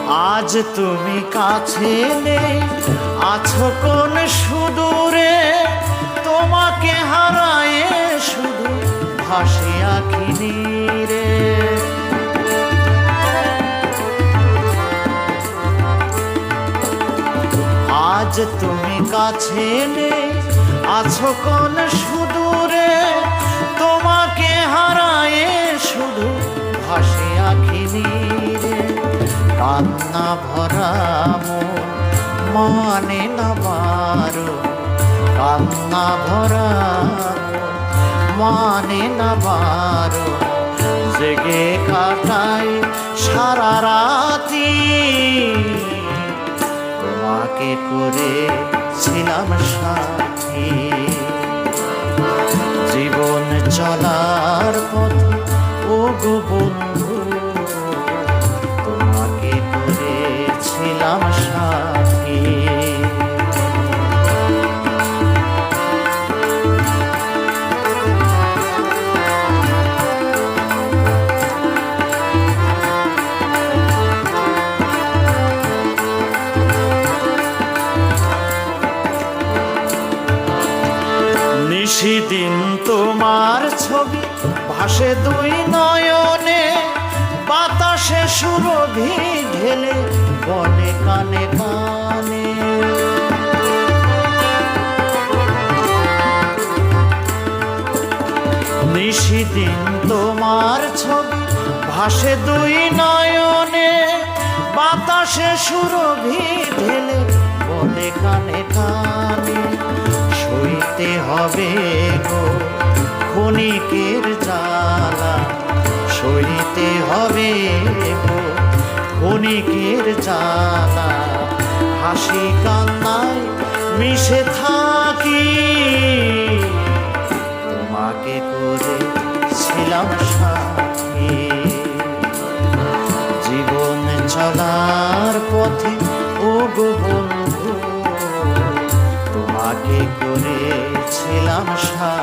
আজ তুমি কাছে নেই, আছো কোন সুদূরে, তোমাকে হারায়ে শুধু ভাসি আঁখি নীরে। আজ তুমি কাছে নেই, আছো কোন সুদূরে, তোমাকে হারায়ে শুধু ভাসি আঁখি নীরে। কান্না ভরা মন মানে না বারো, কান্না ভরা মানে না বারো, জেগে কাটাই সারা রাতি। তোমাকে করেছিলাম সাথী, জীবন চলার পথে ও গো বন্ধু, তোমাকে করেছিলাম সাথী। নিশিদিন তোমার ছবি ভাসে দুই নয়নে, বাতাসে সুরভি ঢেলে বনে কানে কানে। নিশিদিন তোমার ছবি ভাসে দুই নয়নে, বাতাসে সুরভি ঢেলে বনে কানে কানে। সইতে হবে গো ক্ষণিকের জ্বালা, সইতে হবে গো ক্ষণিকের জ্বালা। হাসি কান্নায় মিশে থাকি, তোমাকে করেছিলাম সাথী। জীবন চলার পথে ও গো বন্ধু, তোমাকে করেছিলাম সাথী।